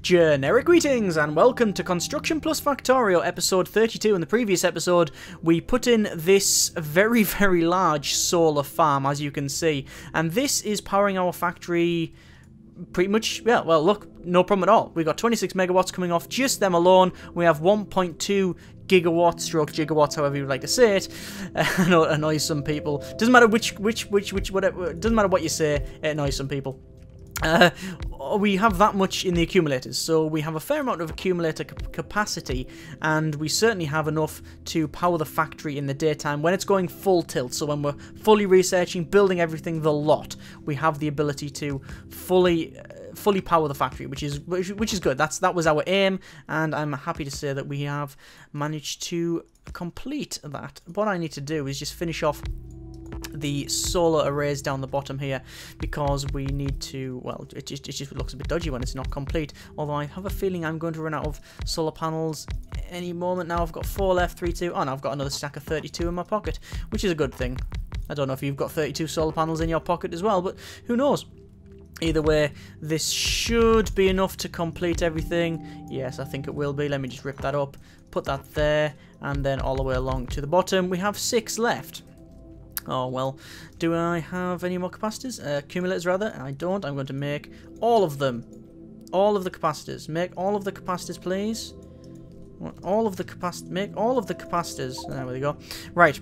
Generic greetings and welcome to Construction Factorio episode 32. In the previous episode, we put in this very, very large solar farm, as you can see. And this is powering our factory pretty much, yeah, well, look, no problem at all. We've got 26 megawatts coming off just them alone. We have 1.2 gigawatts, stroke gigawatts, however you would like to say it. I know it annoys some people. Doesn't matter whatever, doesn't matter what you say, it annoys some people. We have that much in the accumulators, so we have a fair amount of accumulator capacity, and we certainly have enough to power the factory in the daytime when it's going full tilt. So when we're fully researching, building everything the lot, we have the ability to fully power the factory, which is good. That was our aim, and I'm happy to say that we have managed to complete that. What I need to do is just finish off the solar arrays down the bottom here, because we need to, well, it just looks a bit dodgy when it's not complete, although I have a feeling I'm going to run out of solar panels any moment now. I've got 4 left, 3, 2, oh no, I've got another stack of 32 in my pocket, which is a good thing. I don't know if you've got 32 solar panels in your pocket as well, but who knows. Either way, this should be enough to complete everything. Yes, I think it will be. Let me just rip that up, put that there, and then all the way along to the bottom we have 6 left. Oh, well, do I have any more capacitors? Accumulators, rather. I don't. I'm going to make all of them. All of the capacitors. Make all of the capacitors, please. Make all of the capacitors. There we go. Right.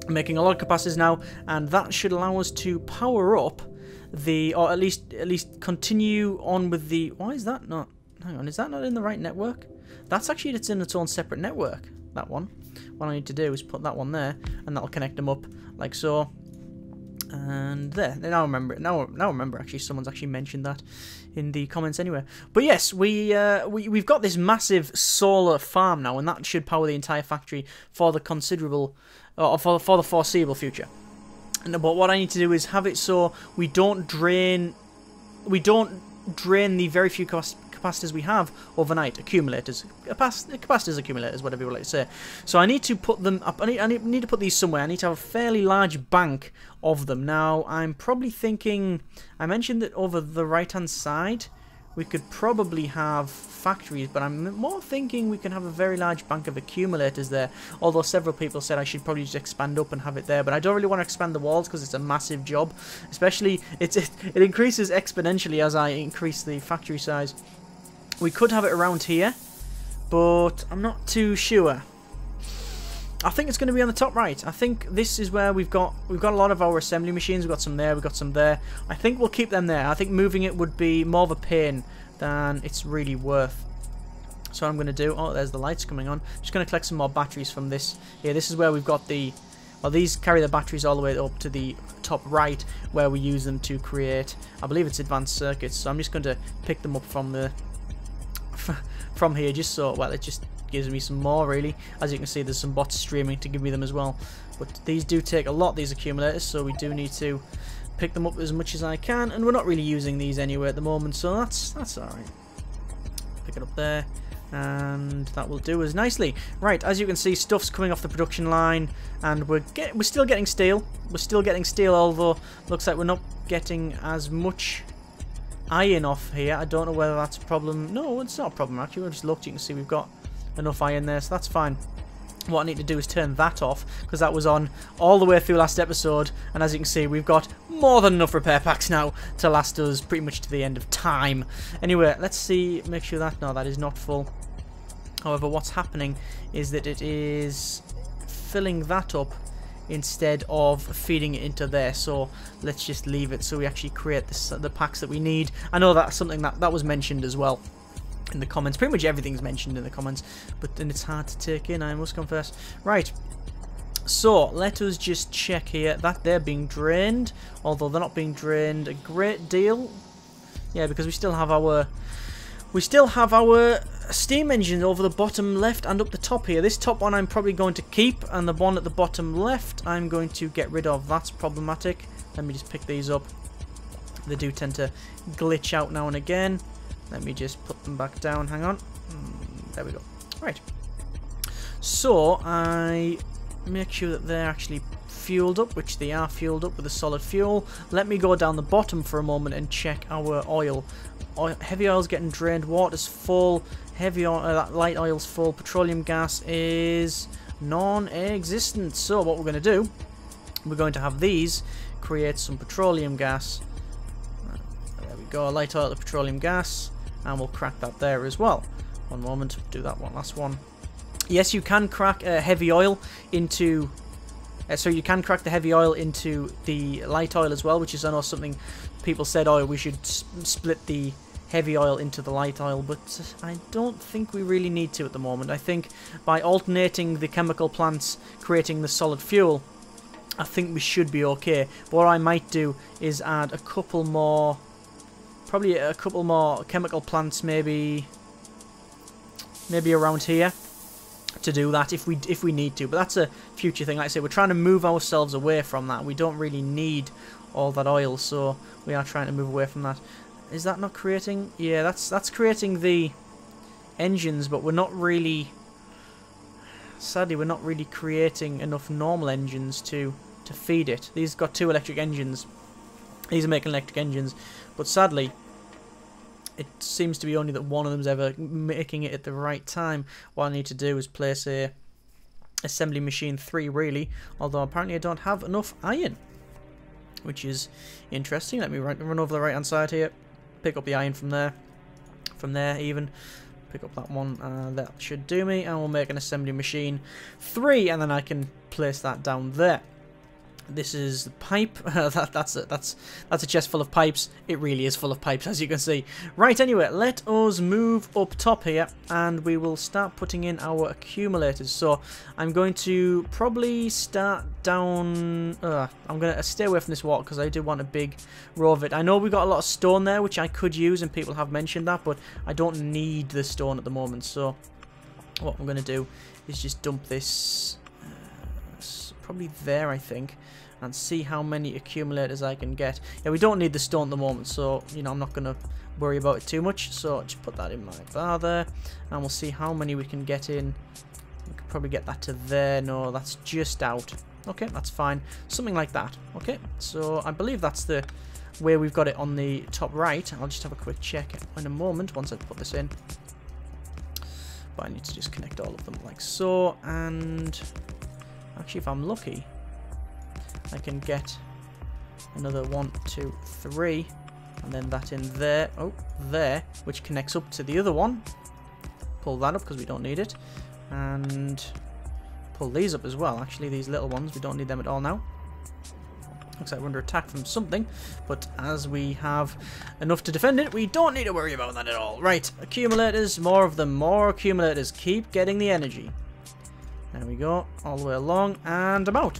I'm making a lot of capacitors now, and that should allow us to power up the, or at least continue on with the, why is that not, hang on, is that not in the right network? That's actually, it's in its own separate network, that one. What I need to do is put that one there, and that'll connect them up like so. And there. Now I remember it. Now I remember. Actually, someone's actually mentioned that in the comments anyway. But yes, we've got this massive solar farm now, and that should power the entire factory for the considerable, for the foreseeable future. But what I need to do is have it so we don't drain the very few capacitors we have overnight. Accumulators, accumulators, whatever you would like to say. So I need to put them up. I need to put these somewhere. I need to have a fairly large bank of them. Now I'm probably thinking, I mentioned that over the right hand side we could probably have factories, but I'm more thinking we can have a very large bank of accumulators there, although several people said I should probably just expand up and have it there, but I don't really want to expand the walls because it's a massive job, especially it increases exponentially as I increase the factory size. We could have it around here, but I'm not too sure. I think it's going to be on the top right. I think this is where we've got a lot of our assembly machines. We've got some there, we've got some there. I think we'll keep them there. I think moving it would be more of a pain than it's really worth. So what I'm going to do, oh, there's the lights coming on. Just going to collect some more batteries from this. Yeah, this is where we've got the, well, these carry the batteries all the way up to the top right, where we use them to create, I believe it's advanced circuits. So I'm just going to pick them up from the from here, just so, well, it just gives me some more, really. As you can see, there's some bots streaming to give me them as well, but these do take a lot, these accumulators, so we do need to pick them up as much as I can, and we're not really using these anyway at the moment, so that's alright. Pick it up there, and that will do us nicely. Right, as you can see, stuff's coming off the production line, and we're still getting steel. We're still getting steel, although looks like we're not getting as much iron off here. I don't know whether that's a problem. No, it's not a problem actually. I just looked, you can see we've got enough iron there, so that's fine. What I need to do is turn that off, because that was on all the way through last episode, and as you can see, we've got more than enough repair packs now to last us pretty much to the end of time. Anyway, let's see, make sure that, no, that is not full. However, what's happening is that it is filling that up instead of feeding it into there, so let's just leave it so we actually create the packs that we need. I know that's something that was mentioned as well in the comments. Pretty much everything's mentioned in the comments, but then it's hard to take in, I must confess. Right, so let us just check here that they're being drained, although they're not being drained a great deal. Yeah, because we still have our steam engine over the bottom left and up the top here. This top one I'm probably going to keep, and the one at the bottom left I'm going to get rid of. That's problematic. Let me just pick these up. They do tend to glitch out now and again. Let me just put them back down. Hang on. There we go. Right. So I make sure that they're actually fueled up, which they are fueled up with the solid fuel. Let me go down the bottom for a moment and check our oil. Heavy oil's getting drained, water's full, heavy oil, light oil's full, petroleum gas is non-existent. So what we're going to do, we're going to have these create some petroleum gas. There we go, light oil to petroleum gas, and we'll crack that there as well. One moment, do that one, last one. Yes, you can crack heavy oil into... so you can crack the heavy oil into the light oil as well, which is, I know, something people said, oh, we should split the heavy oil into the light oil, but I don't think we really need to at the moment. I think by alternating the chemical plants creating the solid fuel, I think we should be okay. But what I might do is add a couple more, probably a couple more chemical plants, maybe around here, to do that if we need to. But that's a future thing. Like I say, we're trying to move ourselves away from that. We don't really need all that oil, so we are trying to move away from that. Is that not creating? Yeah, that's creating the engines, but we're not really... Sadly, we're not really creating enough normal engines to feed it. These got 2 electric engines. These are making electric engines, but sadly, it seems to be only that one of them's ever making it at the right time. What I need to do is place a assembly machine 3, really, although apparently I don't have enough iron, which is interesting. Let me run over the right hand side here, pick up the iron from there even, pick up that one, that should do me, and we'll make an assembly machine 3, and then I can place that down there. This is the pipe. That's a chest full of pipes. It really is full of pipes, as you can see. Right, anyway, let us move up top here, and we will start putting in our accumulators. So I'm going to probably start down... I'm going to stay away from this water because I do want a big row of it. I know we've got a lot of stone there, which I could use, and people have mentioned that, but I don't need the stone at the moment. So what I'm going to do is just dump this... probably there, I think, and see how many accumulators I can get. Yeah, we don't need the stone at the moment, so, you know, I'm not going to worry about it too much. So just put that in my bar there, and we'll see how many we can get in. We could probably get that to there. No, that's just out. Okay, that's fine. Something like that. Okay, so I believe that's the way we've got it on the top right. I'll just have a quick check in a moment once I put this in. But I need to just connect all of them like so, and... Actually, if I'm lucky, I can get another 1, 2, 3, and then that in there. Oh, there, which connects up to the other one. Pull that up because we don't need it. And pull these up as well. Actually, these little ones, we don't need them at all now. Looks like we're under attack from something, but as we have enough to defend it, we don't need to worry about that at all. Right, accumulators, more of them, more accumulators. Keep getting the energy. There we go, all the way along, and I'm out.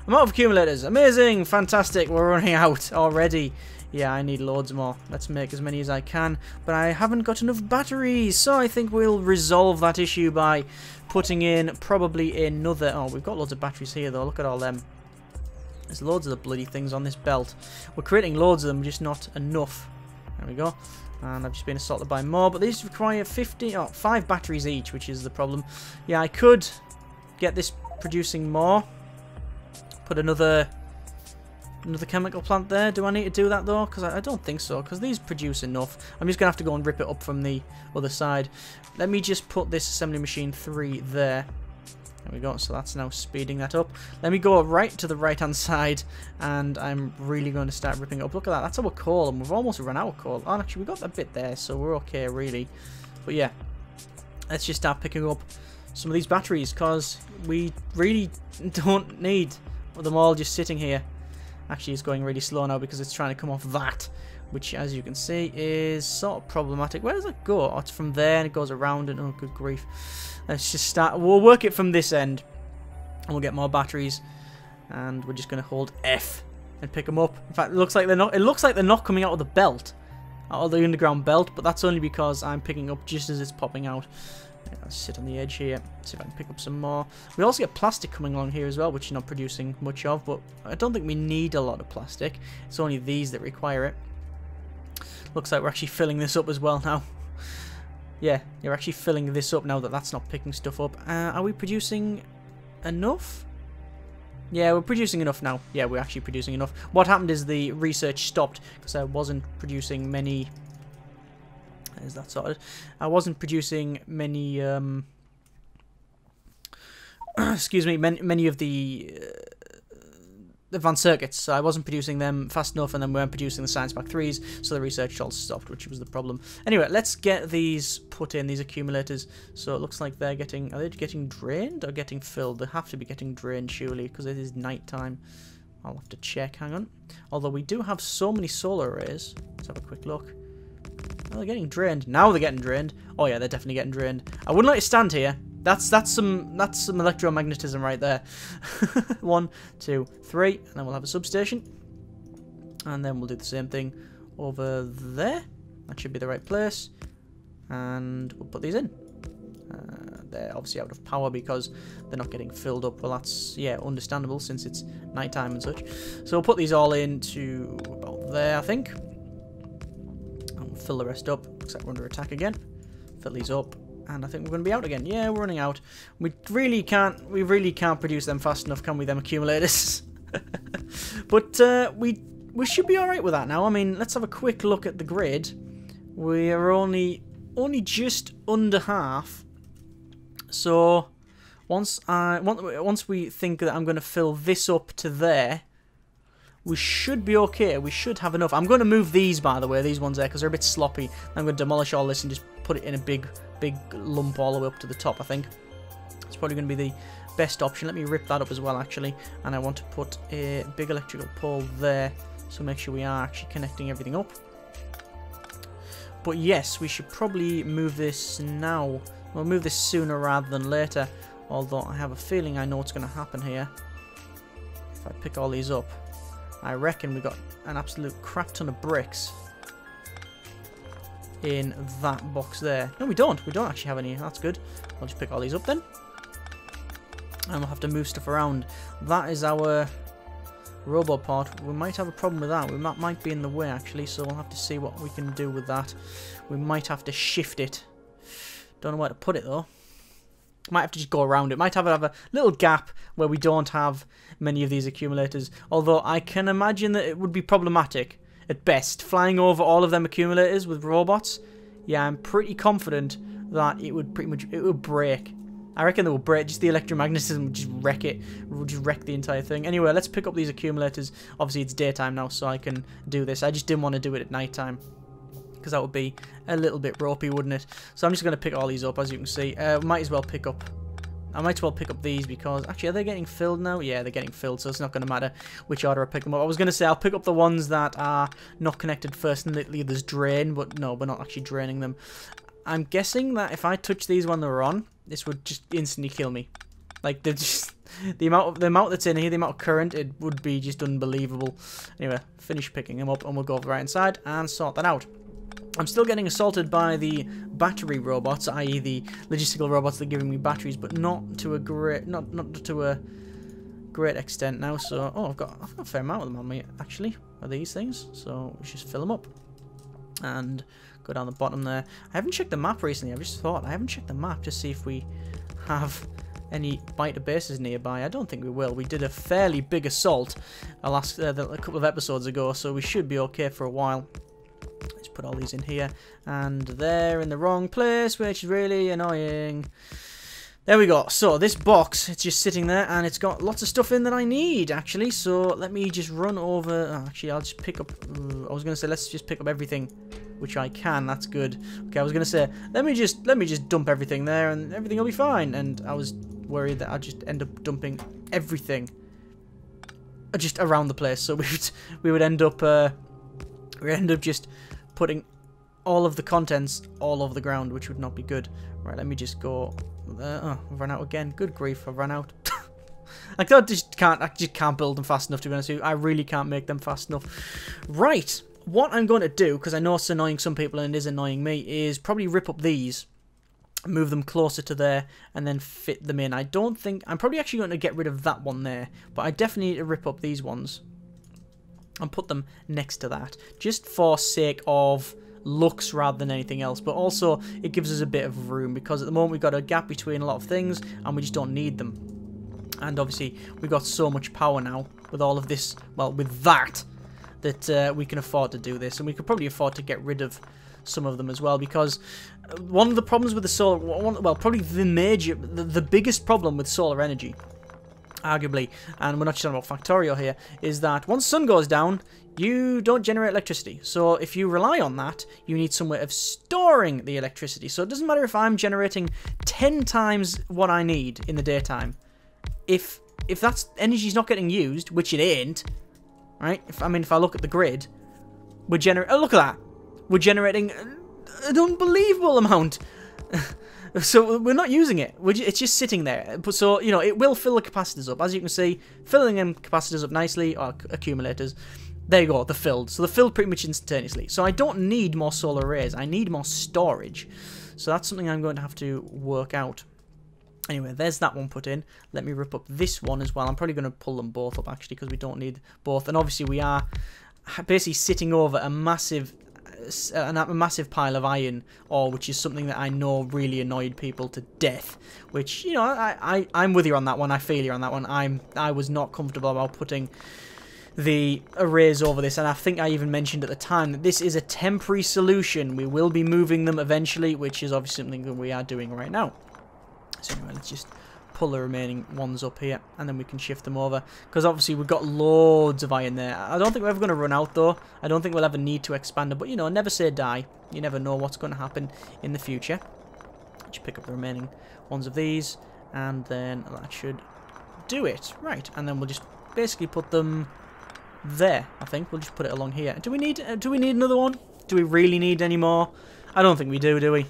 I'm out of accumulators. Amazing, fantastic, we're running out already. Yeah, I need loads more. Let's make as many as I can, but I haven't got enough batteries, so I think we'll resolve that issue by putting in probably another... Oh, we've got loads of batteries here, though. Look at all them. There's loads of the bloody things on this belt. We're creating loads of them, just not enough. There we go. And I've just been assaulted by more, but these require 5 batteries each, which is the problem. Yeah, I could get this producing more. Put another chemical plant there. Do I need to do that though? Because I don't think so, because these produce enough. I'm just going to have to go and rip it up from the other side. Let me just put this assembly machine 3 there. There we go, so that's now speeding that up. Let me go right to the right hand side, and I'm really going to start ripping it up. Look at that, that's our coal, and we've almost run out of coal. Oh, actually, we got that bit there, so we're okay, really. But yeah, let's just start picking up some of these batteries, because we really don't need them all just sitting here. Actually, it's going really slow now because it's trying to come off that, which, as you can see, is sort of problematic. Where does it go? Oh, it's from there, and it goes around, and oh, good grief. Let's just start. We'll work it from this end, and we'll get more batteries, and we're just going to hold F and pick them up. In fact, it looks like they're not. It looks like they're not coming out of the belt, out of the underground belt, but that's only because I'm picking up just as it's popping out. Let's sit on the edge here, see if I can pick up some more. We also get plastic coming along here as well, which you're not producing much of, but I don't think we need a lot of plastic. It's only these that require it. Looks like we're actually filling this up as well now. Yeah, you're actually filling this up now that that's not picking stuff up. Are we producing enough? Yeah, we're producing enough now. Yeah, we're actually producing enough. What happened is the research stopped because I wasn't producing many... Is that sorted? I wasn't producing many... excuse me, many of the advanced circuits, so I wasn't producing them fast enough, and then we weren't producing the Science Pack 3s, so the research all stopped, which was the problem. Anyway, let's get these put in, these accumulators. So it looks like they're getting... Are they getting drained or getting filled? They have to be getting drained, surely, because it is night time. I'll have to check, hang on. Although we do have so many solar arrays. Let's have a quick look. Oh, they're getting drained. Now they're getting drained. Oh yeah, they're definitely getting drained. I wouldn't like to stand here. That's some electromagnetism right there. 1, 2, 3, and then we'll have a substation, and then we'll do the same thing over there. That should be the right place, and we'll put these in. They're obviously out of power because they're not getting filled up. Well, that's, yeah, understandable since it's nighttime and such. So we'll put these all into about there, I think, and we'll fill the rest up. Looks like we're under attack again. Fill these up. And I think we're going to be out again. Yeah, we're running out. We really can't produce them fast enough, can we, them accumulators? But we should be alright with that now. I mean, let's have a quick look at the grid. We are only just under half. So once we think that I'm going to fill this up to there, we should be okay. We should have enough. I'm going to move these, by the way, these ones there, because they're a bit sloppy. I'm going to demolish all this and just put it in a big lump all the way up to the top, I think. It's probably going to be the best option. Let me rip that up as well, actually. And I want to put a big electrical pole there, so make sure we are actually connecting everything up. But yes, we should probably move this now. We'll move this sooner rather than later, although I have a feeling I know what's going to happen here. If I pick all these up, I reckon we got an absolute crap ton of bricks in that box there. No, we don't. We don't actually have any. That's good. I'll just pick all these up then. And we'll have to move stuff around. That is our robot part. We might have a problem with that. We might be in the way, actually, so we'll have to see what we can do with that. We might have to shift it. Don't know where to put it, though. Might have to just go around it. Might have a little gap where we don't have many of these accumulators. Although I can imagine that it would be problematic at best, flying over all of them accumulators with robots. Yeah, I'm pretty confident that it would break. I reckon it will break. Just the electromagnetism would just wreck it. It would just wreck the entire thing. Anyway, let's pick up these accumulators. Obviously, it's daytime now, so I can do this. I just didn't want to do it at night time, because that would be a little bit ropey, wouldn't it? So I'm just going to pick all these up, as you can see. I might as well pick up these, because actually, are they getting filled now? Yeah, they're getting filled, so it's not going to matter which order I pick them up. I was going to say I'll pick up the ones that are not connected first and the others drain, but no, we're not actually draining them. I'm guessing that if I touch these when they're on, this would just instantly kill me. Like, they're just the amount that's in here, the amount of current, it would be just unbelievable. Anyway, finish picking them up, and we'll go over right inside and sort that out. I'm still getting assaulted by the battery robots, i.e. the logistical robots that are giving me batteries, but not to a great extent now. So, oh, I've got a fair amount of them on me, actually, are these things. So we just fill them up and go down the bottom there. I haven't checked the map recently. I've just thought I haven't checked the map to see if we have any biter bases nearby. I don't think we will. We did a fairly big assault a couple of episodes ago, so we should be okay for a while. Let's put all these in here, and they're in the wrong place, which is really annoying. There we go. So this box, it's just sitting there, and it's got lots of stuff in that I need, actually. So let me just run over. Oh, actually, I'll just pick up. I was going to say let's just pick up everything, which I can. That's good. Okay, I was going to say let me just dump everything there, and everything will be fine. And I was worried that I'd just end up dumping everything just around the place. So we would end up just putting all of the contents all over the ground, which would not be good. Right, let me just go there. Oh, I've run out again. Good grief, I've run out. I just can't build them fast enough, to be honest with you. I really can't make them fast enough. Right, what I'm going to do, because I know it's annoying some people and it is annoying me, is probably rip up these, move them closer to there, and then fit them in. I'm probably actually going to get rid of that one there, but I definitely need to rip up these ones and put them next to that, just for sake of looks rather than anything else. But also it gives us a bit of room, because at the moment we've got a gap between a lot of things and we just don't need them. And obviously, we've got so much power now with all of this, well, with that we can afford to do this. And we could probably afford to get rid of some of them as well, because one of the problems with the solar, well, probably the biggest problem with solar energy, arguably, and we're not just talking about Factorio here, is that once the sun goes down, you don't generate electricity. So if you rely on that, you need some way of storing the electricity. So it doesn't matter if I'm generating 10 times what I need in the daytime. If that energy's not getting used, which it ain't, right? If I look at the grid, we're generating. Oh, look at that! We're generating an unbelievable amount. So we're not using it. It's just sitting there. So you know, it will fill the capacitors up, as you can see, filling them capacitors up nicely, or accumulators. There you go, they're filled. So they're filled pretty much instantaneously. So I don't need more solar arrays. I need more storage. So that's something I'm going to have to work out. Anyway, there's that one put in. Let me rip up this one as well. I'm probably going to pull them both up, actually, because we don't need both. And obviously, we are basically sitting over a massive pile of iron ore, which is something that I know really annoyed people to death. Which, you know, I'm with you on that one. I feel you on that one. I was not comfortable about putting the arrays over this, and I think I even mentioned at the time that this is a temporary solution. We will be moving them eventually, which is obviously something that we are doing right now. So anyway, let's just pull the remaining ones up here, and then we can shift them over, because obviously we've got loads of iron there. I don't think we're ever going to run out, though. I don't think we'll ever need to expand it, but you know, never say die. You never know what's going to happen in the future. Just pick up the remaining ones of these, and then that should do it. Right, and then we'll just basically put them there. I think we'll just put it along here. Do we need another one? Do we really need any more? I don't think we do we?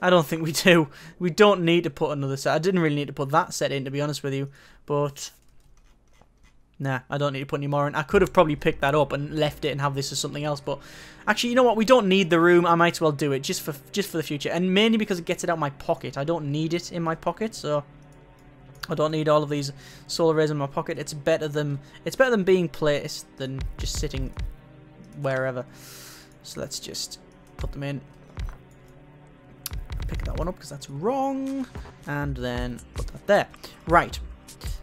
I don't think we do. We don't need to put another set. I didn't really need to put that set in, to be honest with you. But nah, I don't need to put any more in. I could have probably picked that up and left it and have this as something else. But actually, you know what? We don't need the room. I might as well do it just for the future, and mainly because it gets it out of my pocket. I don't need it in my pocket, so I don't need all of these solar arrays in my pocket. It's better than being placed than just sitting wherever. So let's just put them in. Pick that one up because that's wrong, and then put that there. Right,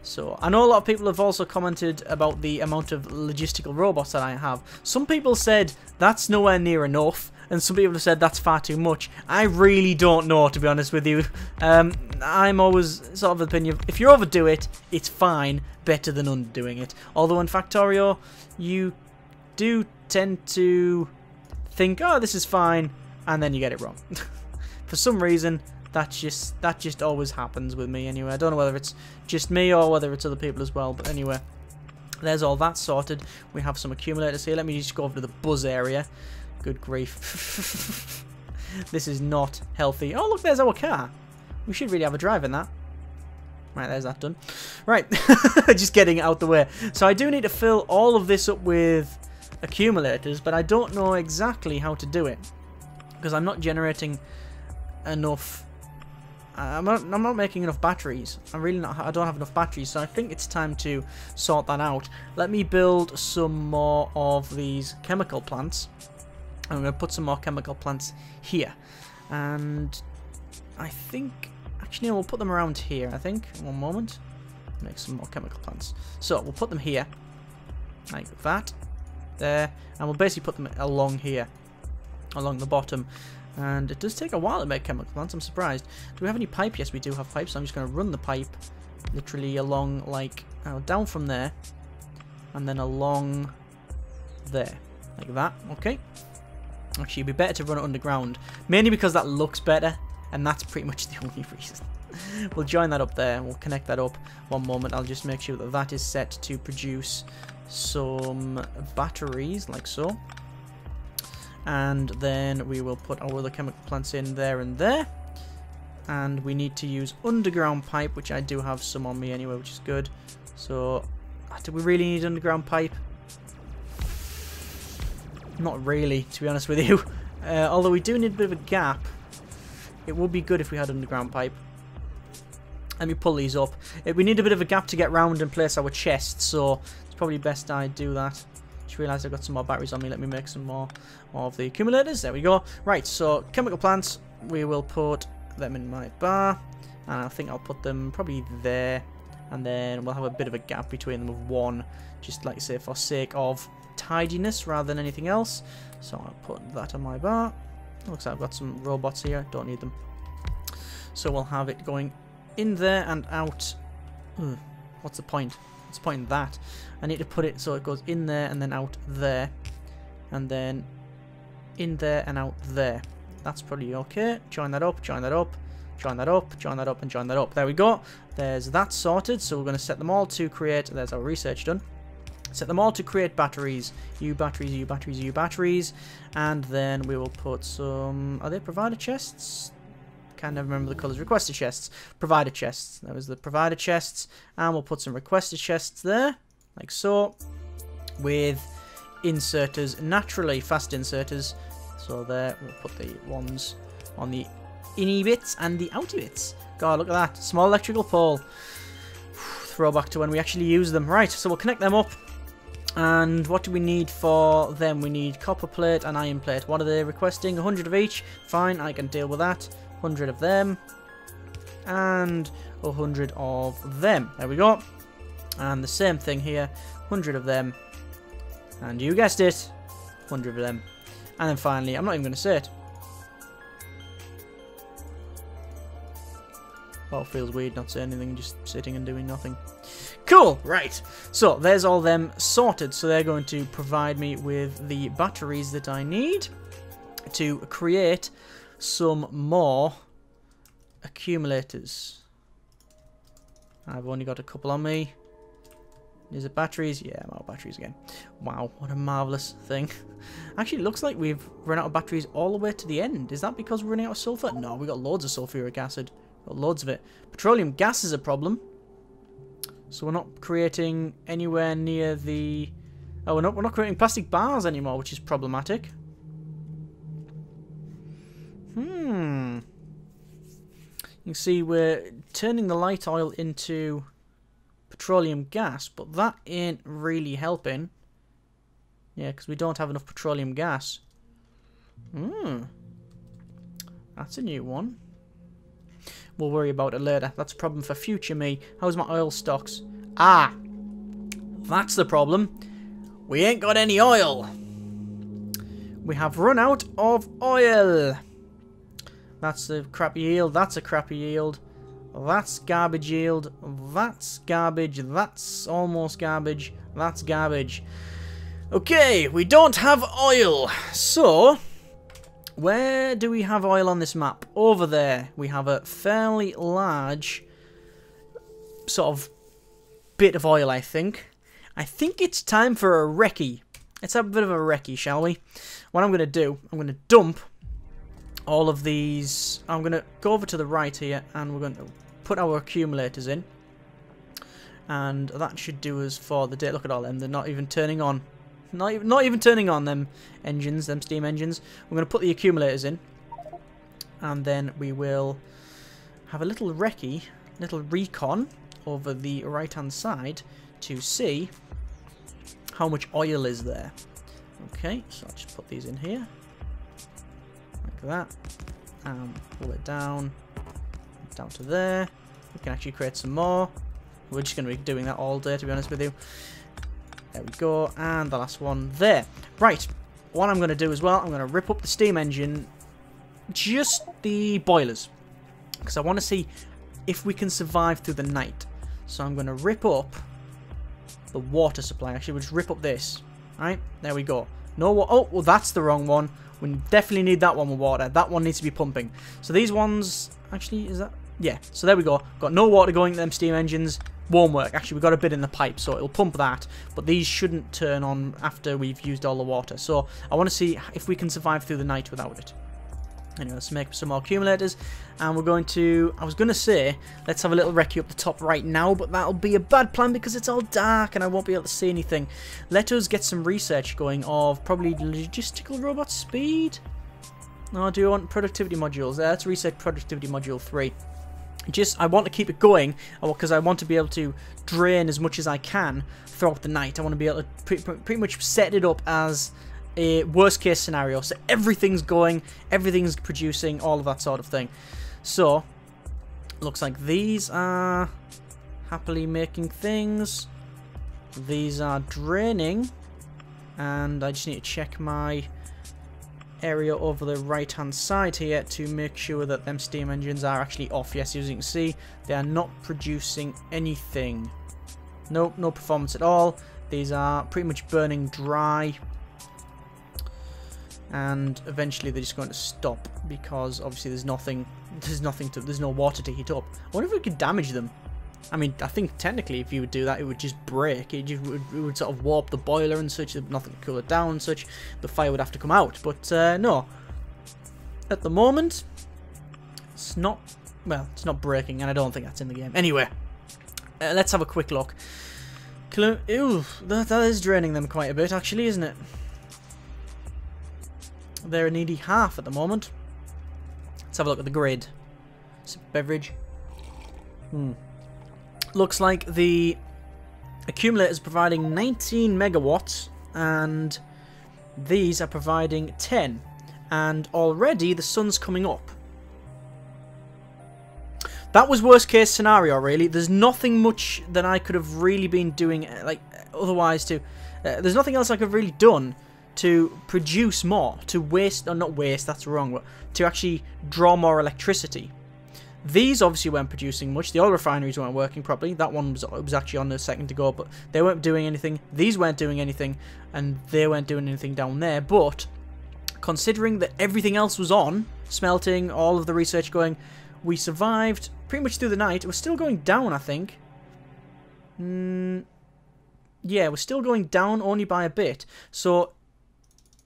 so I know a lot of people have also commented about the amount of logistical robots that I have. Some people said that's nowhere near enough, and some people have said that's far too much. I really don't know, to be honest with you. I'm always sort of the opinion, if you overdo it, it's fine, better than underdoing it. Although in Factorio, you do tend to think, oh, this is fine, and then you get it wrong. For some reason, that just always happens with me anyway. I don't know whether it's just me or whether it's other people as well. But anyway, there's all that sorted. We have some accumulators here. Let me just go over to the buzz area. Good grief. This is not healthy. Oh, look, there's our car. We should really have a drive in that. Right, there's that done. Right, just getting it out the way. So I do need to fill all of this up with accumulators, but I don't know exactly how to do it, because I'm not generating enough. I'm not making enough batteries. I don't have enough batteries, so I think it's time to sort that out. Let me build some more of these chemical plants. I'm going to put some more chemical plants here, and I think actually we'll put them around here. I think. One moment. Make some more chemical plants. So we'll put them here, like that, there, and we'll basically put them along here, along the bottom. And it does take a while to make chemical plants, I'm surprised. Do we have any pipe? Yes, we do have pipe, so I'm just going to run the pipe literally along, like, down from there, and then along there, like that, okay? Actually, it'd be better to run it underground, mainly because that looks better, and that's pretty much the only reason. We'll join that up there, we'll connect that up. One moment, I'll just make sure that that is set to produce some batteries, like so. And then we will put our other chemical plants in there and there. And we need to use underground pipe, which I do have some on me anyway, which is good. So, do we really need underground pipe? Not really, to be honest with you. Although we do need a bit of a gap. It would be good if we had underground pipe. Let me pull these up. We need a bit of a gap to get round and place our chests, so it's probably best I do that. Just realised I've got some more batteries on me. Let me make some more of the accumulators. There we go. Right, so chemical plants, we will put them in my bar. And I think I'll put them probably there. and then we'll have a bit of a gap between them of 1, just like I say, for sake of tidiness rather than anything else. So I'll put that on my bar. Looks like I've got some robots here, don't need them. So we'll have it going in there and out. What's the point? What's the point in that? I need to put it so it goes in there and then out there, and then in there and out there. That's probably okay. Join that up, join that up, join that up, join that up, and join that up. There we go. There's that sorted. So we're going to set them all to create. There's our research done. Set them all to create batteries. You batteries, you batteries, you batteries. And then we will put some... Are they provider chests? Can't never remember the colours. Requested chests. Provider chests. That was the provider chests. And we'll put some requested chests there. Like so. With inserters. Naturally fast inserters. So there. We'll put the ones on the inny bits and the outy bits. God, look at that. Small electrical pole. Throwback to when we actually use them. Right, so we'll connect them up. And what do we need for them? We need copper plate and iron plate. What are they requesting? 100 of each. Fine, I can deal with that. 100 of them. And 100 of them. There we go. And the same thing here. 100 of them. And you guessed it. 100 of them. And then finally, I'm not even going to say it. Oh, it feels weird not saying anything, just sitting and doing nothing. Cool, right. So, there's all them sorted. So, they're going to provide me with the batteries that I need to create some more accumulators. I've only got a couple on me. Is it batteries? Yeah, I'm out of batteries again. Wow, what a marvellous thing. Actually, it looks like we've run out of batteries all the way to the end. Is that because we're running out of sulfur? No, we've got loads of sulfuric acid. Got loads of it. Petroleum gas is a problem. So we're not creating anywhere near the... Oh, we're not creating plastic bars anymore, which is problematic. You can see we're turning the light oil into petroleum gas, but that ain't really helping. Yeah, because we don't have enough petroleum gas. That's a new one. We'll worry about it later. That's a problem for future me. How's my oil stocks? Ah! That's the problem. We ain't got any oil. We have run out of oil. That's a crappy yield. That's a crappy yield. That's garbage yield. That's garbage. That's almost garbage. That's garbage. Okay, we don't have oil. So... where do we have oil on this map? Over there. We have a fairly large sort of bit of oil, I think. I think it's time for a recce. Let's have a bit of a recce, shall we? What I'm going to do, I'm going to dump all of these. I'm going to go over to the right here and we're going to put our accumulators in. And that should do us for the day. Look at all them. They're not even turning on. Not even turning on them engines, them steam engines. We're going to put the accumulators in. And then we will have a little recce, little recon over the right-hand side to see how much oil is there. Okay, so I'll just put these in here. Like that. And pull it down to there. We can actually create some more. We're just going to be doing that all day, to be honest with you. There we go, and the last one there. Right, what I'm going to do as well, I'm going to rip up the steam engine, just the boilers, because I want to see if we can survive through the night. So I'm going to rip up the water supply. Actually, we'll just rip up this. Right, there we go. No water. Oh, well, that's the wrong one. We definitely need that one with water. That one needs to be pumping. So these ones, actually, is that? Yeah, so there we go. Got no water going to them steam engines. Won't work. Actually, we've got a bit in the pipe, so it'll pump that. But these shouldn't turn on after we've used all the water. So I want to see if we can survive through the night without it. Anyway, let's make some more accumulators. And we're going to... I was going to say, let's have a little recce up the top right now, but that'll be a bad plan because it's all dark and I won't be able to see anything. Let us get some research going of probably logistical robot speed. No, do you want productivity modules? Let's research productivity module 3. I want to keep it going because I want to be able to drain as much as I can throughout the night. I want to be able to pretty much set it up as a worst case scenario. So everything's going, everything's producing, all of that sort of thing. So, looks like these are happily making things. These are draining. And I just need to check my area over the right hand side here to make sure that them steam engines are actually off. Yes, as you can see, they are not producing anything. Nope, no performance at all. These are pretty much burning dry. And eventually they're just going to stop because obviously there's no water to heat up. I wonder if we could damage them. I mean, I think technically if you would do that, it would just break. It would sort of warp the boiler and such. There's nothing to cool it down and such. The fire would have to come out. But no. At the moment, it's not... Well, it's not breaking, and I don't think that's in the game. Anyway, let's have a quick look. Ew, that is draining them quite a bit, actually, isn't it? They're nearly half at the moment. Let's have a look at the grid. Sip beverage. Looks like the accumulator is providing 19 megawatts and these are providing 10. And already the sun's coming up. That was worst case scenario, really. There's nothing much that I could have really been doing, like, otherwise to... there's nothing else I could have really done to produce more, to waste, or not waste, that's wrong, but to actually draw more electricity. These obviously weren't producing much. The oil refineries weren't working properly. That one was actually on a second to go, but they weren't doing anything. These weren't doing anything, and they weren't doing anything down there. But considering that everything else was on, smelting, all of the research going, we survived pretty much through the night. We're still going down, I think. Yeah, we're still going down only by a bit. So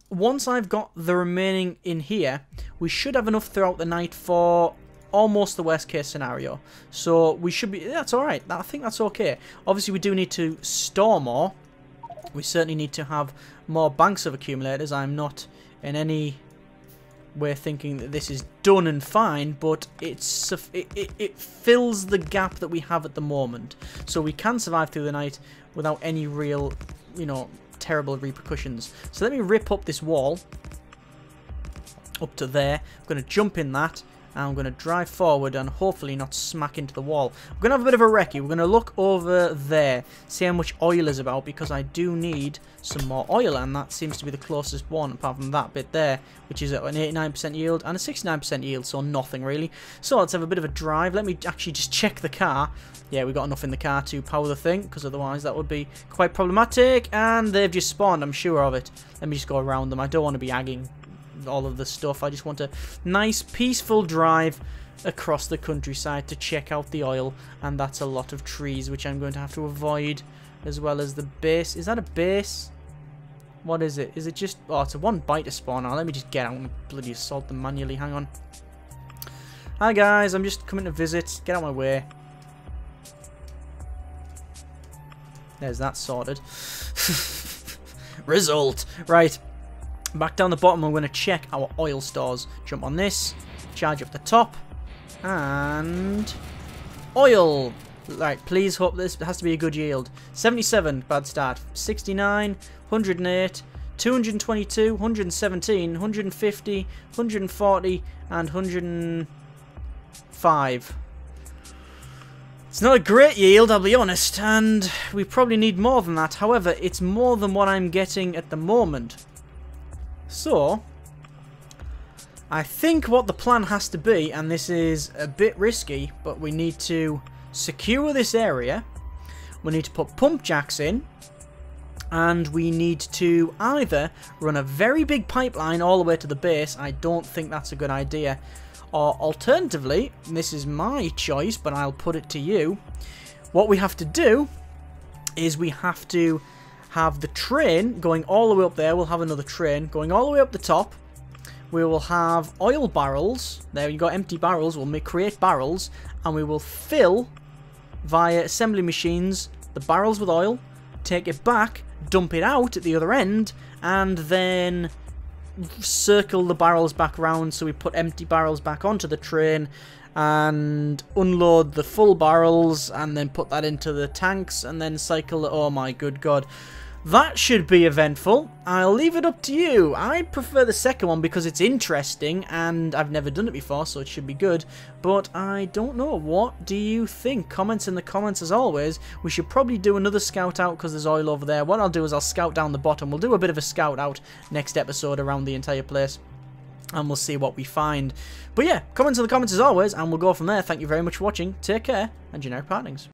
once I've got the remaining in here, we should have enough throughout the night for almost the worst case scenario. So we should be... That's alright. I think that's okay. Obviously, we do need to store more. We certainly need to have more banks of accumulators. I'm not in any way thinking that this is done and fine, but it fills the gap that we have at the moment. So we can survive through the night without any real, you know, terrible repercussions. So let me rip up this wall up to there. I'm going to jump in that. And I'm going to drive forward and hopefully not smack into the wall. We're going to have a bit of a recce. We're going to look over there, see how much oil is about, because I do need some more oil, and that seems to be the closest one, apart from that bit there, which is at an 89% yield and a 69% yield, so nothing really. So let's have a bit of a drive. Let me actually just check the car. Yeah, we got enough in the car to power the thing, because otherwise that would be quite problematic, and they've just spawned, I'm sure of it. Let me just go around them. I don't want to be agging all of the stuff. I just want a nice peaceful drive across the countryside to check out the oil, and that's a lot of trees which I'm going to have to avoid, as well as the base. Is that a base? What is it? Is it just... Oh, it's a one biter spawner. Let me just get out and bloody assault them manually. Hang on. Hi guys, I'm just coming to visit. Get out of my way. There's that sorted. Result. Right. Back down the bottom, I'm going to check our oil stores. Jump on this, charge up the top, and oil. Right, please hope this has to be a good yield. 77, bad start. 69, 108, 222, 117, 150, 140, and 105. It's not a great yield, I'll be honest, and we probably need more than that. However, it's more than what I'm getting at the moment. So, I think what the plan has to be, and this is a bit risky, but we need to secure this area, we need to put pump jacks in, and we need to either run a very big pipeline all the way to the base. I don't think that's a good idea. Or alternatively, and this is my choice, but I'll put it to you, what we have to do is we have to have the train going all the way up there. We'll have another train going all the way up the top. We will have oil barrels. There you go, empty barrels. We'll create barrels, and we will fill via assembly machines the barrels with oil, take it back, dump it out at the other end, and then circle the barrels back around. So we put empty barrels back onto the train and unload the full barrels, and then put that into the tanks, and then cycle. Oh my good god. that should be eventful. I'll leave it up to you. I prefer the second one because it's interesting and I've never done it before, so it should be good. But I don't know. What do you think? Comments in the comments as always. We should probably do another scout out because there's oil over there. What I'll do is I'll scout down the bottom. We'll do a bit of a scout out next episode around the entire place. And we'll see what we find. But yeah, comments in the comments as always, and we'll go from there. Thank you very much for watching. Take care, and generic partings.